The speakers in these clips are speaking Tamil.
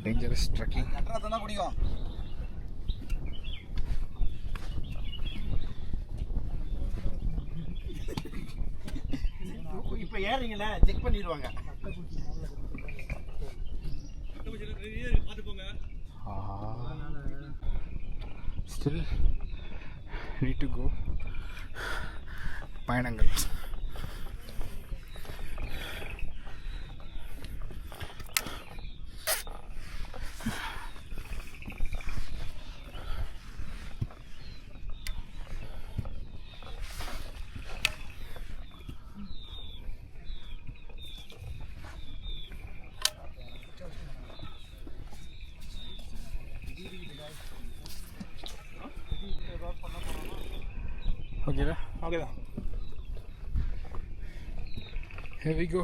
Dangerous trekking. பிடிக்கும். இப்போ ஏறீங்களே செக் பண்ணிடுவாங்க. Still need to go. பயணங்கள். Okay da? Okay da. Here we go.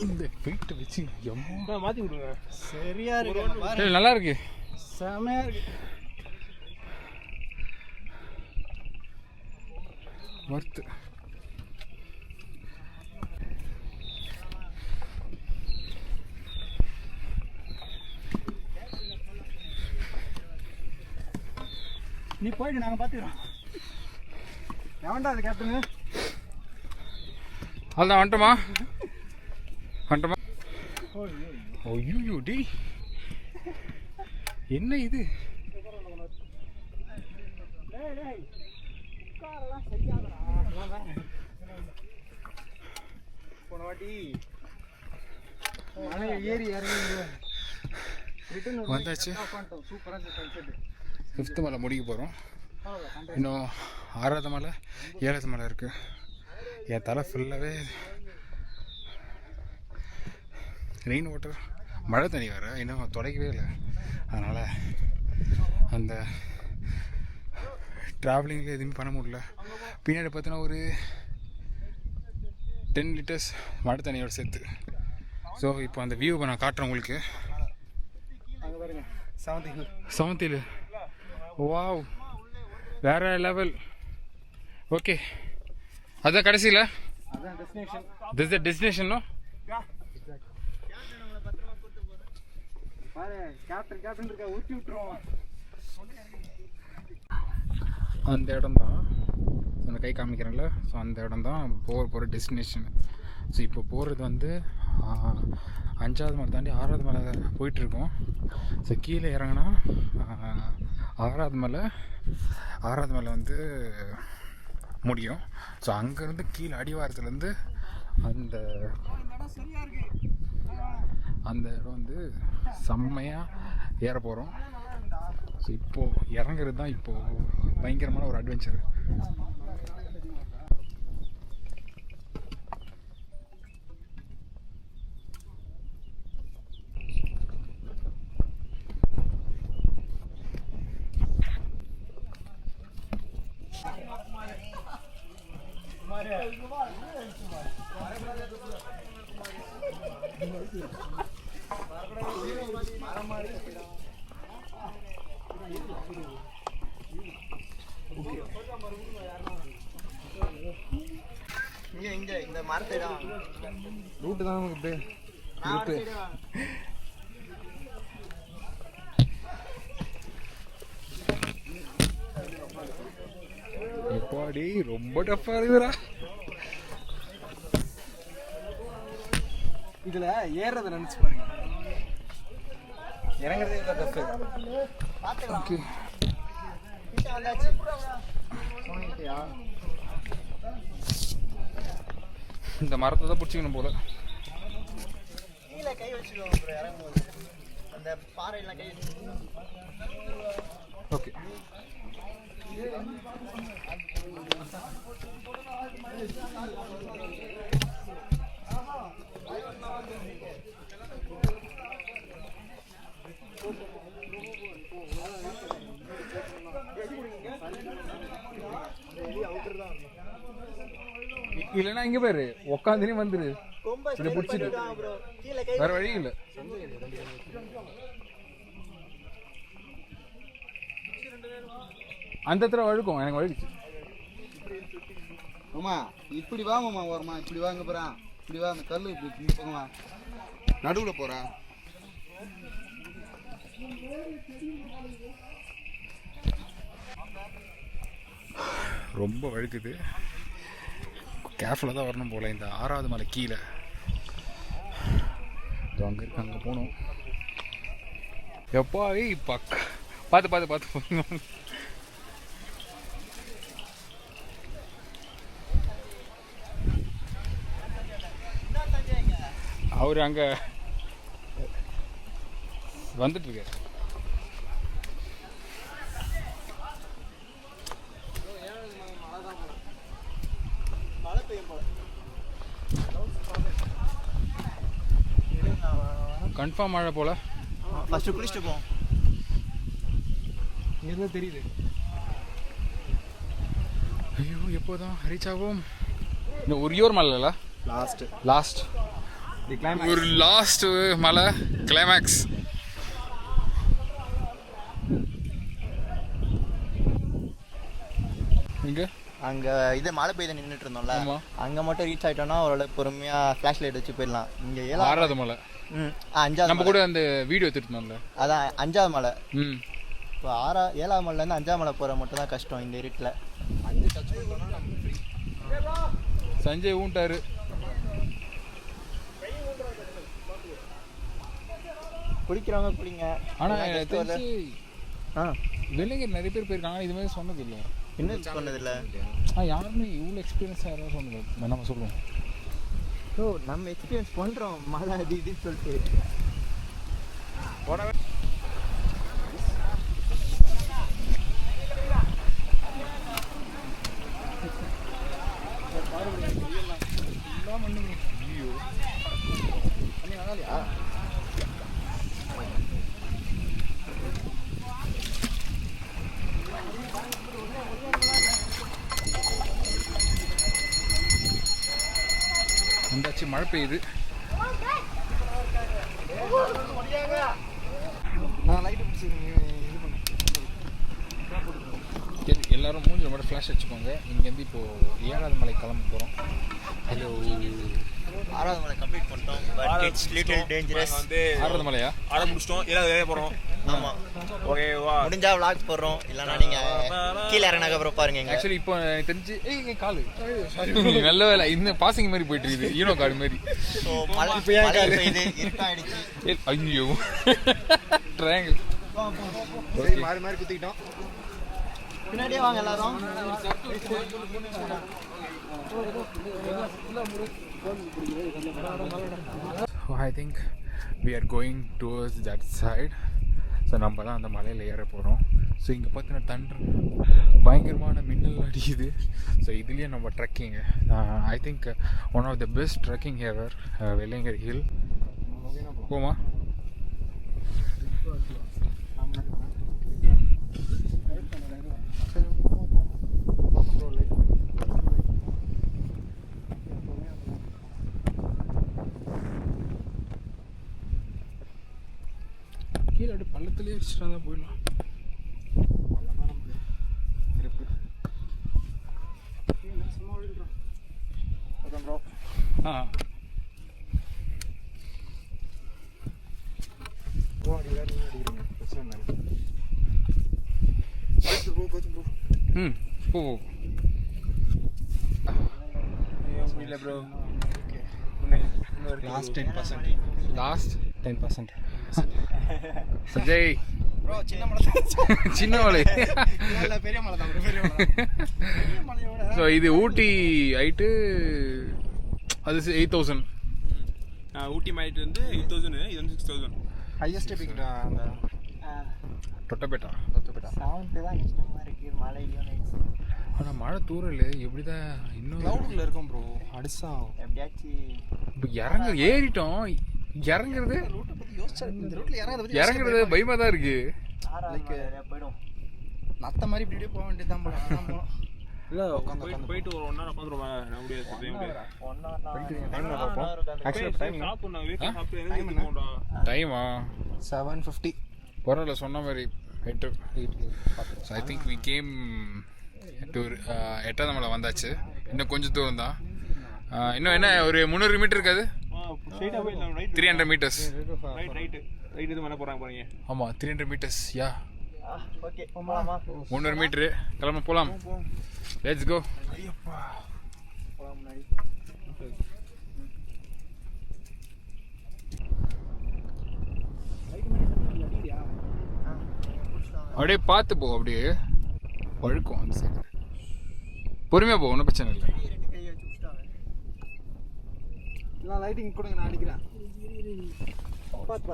இந்த வெயிட் வச்சு எம்மா மாற்றி விடுங்க. சரியா இருக்கு. நல்லா இருக்கு. செமையா இருக்கு. வர்த்து. நீ போயிட்டு நாங்கள் பார்த்துக்கிறோம். எவன்டா அது கேப்டனு? அதுதான் வந்துட்டோமா? ஐயோ டி என்ன இது? போன வாட்டி ஏறி இறங்கி வந்தாச்சு. சூப்பராக 5th மலை முடிக்க போகிறோம். இன்னும் 6வது மலை 7வது மலை இருக்குது. என் தலை ஃபுல்லாகவே ரெயின் வாட்டர், மழை தண்ணி வேறு இன்னும் தொடக்கவே இல்லை. அதனால் அந்த ட்ராவலிங்கில் எதுவுமே பண்ண முடியல. பின்னாடி பார்த்தீங்கன்னா ஒரு 10 லிட்டர்ஸ் மழை தண்ணியோட சேர்த்து. ஸோ இப்போ அந்த வியூவை நான் காட்டுறேன் உங்களுக்கு. 7th hill. வாவ், வேற லெவல். ஓகே, அதான் கடைசியில் திஸ் த டெஸ்டினேஷன். அந்த இடம் தான் அந்த கை காமிக்கிறேன்ல. ஸோ அந்த இடம் தான் போகிற டெஸ்டினேஷன். ஸோ இப்போ போகிறது வந்து 5வது மலை தாண்டி 6வது மலை போயிட்டுருக்கோம். ஸோ கீழே இறங்கினா 6வது மலை வந்து முடியும். ஸோ அங்கேருந்து கீழே அடிவாரத்துலேருந்து அந்த இடம் வந்து செம்மையாக ஏற போகிறோம். ஸோ இப்போது இறங்குறது தான் இப்போது பயங்கரமான ஒரு அட்வென்ச்சர். இந்த மரத்தை ரூட்டு தான் நமக்கு ரூட்டு. எப்பாடி ரொம்ப டஃப்பா இருக்குதுடா. இதுல ஏறத நினைச்சு பாருங்க, இறங்குறதே டஃப். ஓகே, இந்த மரத்தை தான் பிடிச்சிக்கணும் போல. கீழே கை வச்சுக்கோங்க ப்ரோ, இறங்கும்போது அந்த பாறையில கை வச்சுக்கோங்க. ஓகே, இல்லைன்னா இங்க பேரு உக்காந்துனே வந்துரு, இதை பிடிச்சிட்டு வேற வழி இல்லை. அந்த இடத்துல வழுக்கும், எனக்கு வழுக்குச்சு. ஆமா இப்படி வா மாமா, ஓரமா இப்படி வாங்க போறான், இப்படி வா, அந்த கல்லு இப்படி போங்கம்மா, நடுவுல போறா. ரொம்ப வழுக்குது, கேர்ஃபுல்லாக தான் வரணும் போல். இந்த 6வது மலை கீழே அங்கே இருக்கு, அங்கே போகணும். எப்போ பார்த்து பார்த்து பார்த்து அவர் அங்கே வந்துட்டுருக்கார். கன்ஃபார்ம் மழை போல. ஃபர்ஸ்ட் குளிச்சுட்டு போவோம். இங்கே தெரியுது. ஐயோ எப்போதான் ரீச் ஆகும்? இன்னும் ஒரு மலை இல்லை, லாஸ்ட் ஒரு லாஸ்ட் மலை, கிளைமேக்ஸ். இங்கே அங்கே இது மழை பெய்து நின்றுட்டு இருந்தோம்ல, அங்கே மட்டும் ரீச் ஆகிட்டோம்னா ஓரளவுக்கு பொறுமையாக ஃப்ளாஷ் லைட் வச்சு போயிடலாம். இங்கே 6வது மலை. 5வது நம்ம கூட அந்த வீடியோ எடுத்துருந்தோம்ல, அதான் 5வது மலை. இப்போ 7வது மலைலேருந்து 5வது மலை போகிற மட்டும் தான் கஷ்டம் இந்த இருட்டில். சஞ்சய் ஊன்ட்டாரு. குடிக்கிறவங்க குடிங்க. ஆனால் வெள்ளையங்கிரி நிறைய பேர் போயிருக்காங்க, இது மாதிரி சொன்னது இல்லை. இன்னும் சொன்னதில்லை. யாருமே இவ்வளோ எக்ஸ்பீரியன்ஸ் யாரும் சொன்னது நம்ம சொல்லுவோம். ஸோ நம்ம எக்ஸ்பீரியன்ஸ் பண்ணுறோம் மழை அது இதுன்னு சொல்லிட்டு. வந்தாச்சு, மழை பெய்யுது. எல்லாரும் மூஞ்சில் மட்டும் ஃப்ளாஷ் வச்சுக்கோங்க. இங்கேருந்து இப்போது 7வது மலை கிளம்ப போகிறோம். ஹலோ, 6வது மலை கம்ப்ளீட் பண்ணிட்டோம். But it's little dangerous. 6வது மலையா? 6 முடிச்சிட்டோம், 7வது போகிறோம். ஆமாம், ஓகேவா? முடிஞ்சா vlog போடுறோம், இல்லைன்னா நீங்கள் கீழே இறங்கினாக்க அப்புறம் பாருங்க. ஆக்சுவலி இப்போ எனக்கு தெரிஞ்சு காலு நல்ல வேலை, இன்னும் பாசிங் மாதிரி போயிட்டு இருக்குது, ஈனோ காடு மாதிரி. ஸோ மழை பெய்யுது, இருட்டாயிடுச்சு. ஐயோ ட்ரையாங்கிள் மாறி மாறி குத்திக்கிட்டோம். பின்னாடியே வாங்க எல்லாரும். I think we are going towards that side. So நம்ம தான் அந்த மலையில் ஏற போகிறோம். ஸோ இங்கே பார்த்தீங்கன்னா தண்டர் பயங்கரமான மின்னல் அடிக்குது. ஸோ இதுலேயே நம்ம ட்ரெக்கிங்கு, I think one of the best trekking ever, Velliangiri hill. போமா? கீழே அப்படி பள்ளத்துலேயே வச்சுட்டு தான் போயிடலாம். போ இல்லை bro, last 10%. Last 10%. Sanjay bro சின்ன மலை, சின்ன மலை இல்ல பெரிய மலை தான், பெரிய மலை. பெரிய மலையோட ஸோ இது ஊட்டி ஹைட்டு, அது 8000. ஊட்டி மைட் வந்து 8000, இது வந்து 6000. ஹையஸ்ட் பீக் அந்த தொட்டபேட்டா. சவுண்டு தான் கஷ்டமாக இருக்குது மழையிலும். ஆனால் மழை தூரல் எப்படி தான் இன்னும் கிளவுடுக்குள்ள இருக்கும் ப்ரோ, அடிச்சா எப்படியாச்சும் இப்போ ஏறிட்டோம். இறங்குறது ரூட்டை பத்தி யோசிச்சா இந்த ரூட்ல இறங்குறது பயமா தான் இருக்கு. போயிடும். நத்த மாதிரி இப்படியே போக வேண்டியதுதான் போல. இல்லை போயிட்டு ஒரு 1 hour உட்காந்துருவாங்க. நான் முடியாது டைமா 7:50. பரவாயில்ல, சொன்ன மாதிரி so I think we came to 8ஆவது மலை வந்தாச்சு. இன்னும் கொஞ்சம் தூரம் தான். இன்னும் என்ன ஒரு 300 மீட்டர் இருக்காது, ஸ்ட்ரைட்டாக போய் நம்ம ரைட் 300 மீட்டர்ஸ். ரைட்டு இது மேலே போகிறாங்க பாருங்க. ஆமாம் 300 மீட்டர்ஸ். யா ஓகே போலாமா? 300 மீட்ரு கிளம்ப போகலாம். Let's go. போலாம் முன்னாடி. அப்படியே பார்த்து போ, அப்படியே பழுக்கும் அந்த சைடு. பொறுமையாக போ, ஒன்றும் பிரச்சனை இல்லை. ரெண்டு கை வச்சு விட்டாங்க. நான் லைட்டிங் கொடுங்க, நான் அடிக்கிறேன். பார்த்து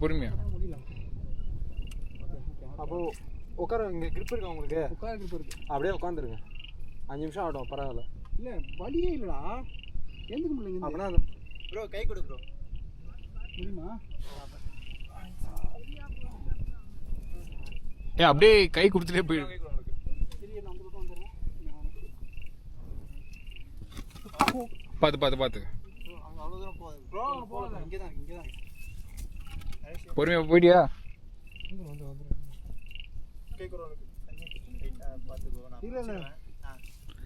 பொறுமையா. அப்போ உட்கார, இங்கே கிரிப் இருக்கா உங்களுக்கு? உட்கார கிரிப் இருக்கு. அப்படியே உட்காந்துருங்க, 5 நிமிஷம் ஆகட்டும், பரவாயில்ல. இல்லை வழியே இல்லைடா, எந்துக்க முடியல. அப்படின்னா ப்ரோ கை கொடு ப்ரோ. முடியுமா? அப்படியே கை கொடுத்துட்டே போயிடும். பார்த்து அங்கே அவ்வளோ தூரம் போகாது ப்ரோ. போகல, இங்கே தான். பொறுமையாக போயிட்டியா? கை கொடு உனக்கு. பார்த்துக்கோ. நான் இல்லை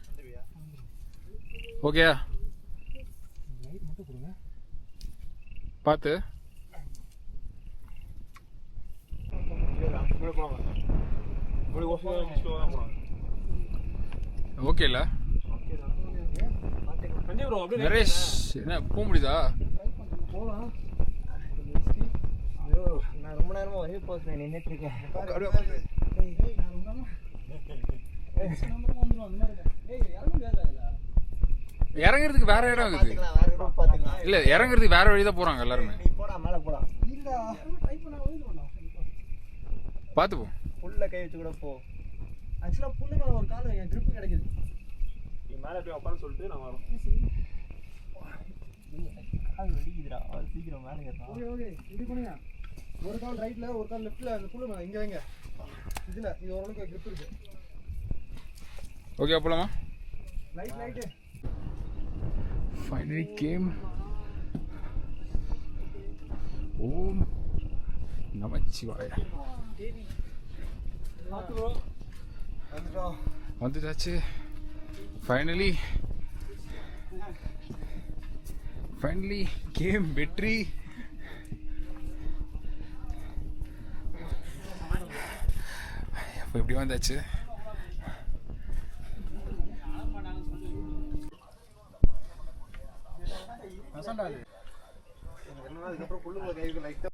வந்துருவியா? ஓகேயா? பார்த்து ஓகே இல்லை நரேஷ்? என்ன போக முடியுதா? நான் ரொம்ப நேரமாக ஒரே போஸ் நின்றுட்டு இருக்கேன். இறங்குறதுக்கு வேற இடம் இருக்குது. பார்த்துக்கலாம், வேற ரூம் பார்த்துக்கலாம். இல்லை, இறங்குறதுக்கு வேற வழி தான் போகிறாங்க எல்லாருமே. நீ போடா, மேலே போடா. பார்த்து போ. புல்ல கை வச்சு கூட போ. ஆக்சுவலாக புல்லு மேலே ஒரு காலம் என் grip கிடைக்குது. நீ மேலே போய் உட்காந்து சொல்லிட்டு நான் வரோம். கால் வலிக்குதுடா, அது சீக்கிரம் மேலே ஏறலாம். ஓகே இப்படி பண்ணுங்க. ஒரு கால் ரைட்ல, ஒரு கால் லெஃப்ட்ல. அந்த புல்லு மேலே இங்கே வைங்க. இதில் இது ஓரளவுக்கு கிரிப் இருக்கு. ஓகே போலாமா? Light Finally came. ஓம் நமச்சிவாய. வந்துட்டாச்சு. ஃபைனலி கேம் வெற்றி. இப்போ இப்படி வந்தாச்சு. அதுக்கப்புறம் புல்லு கை லைட்டாக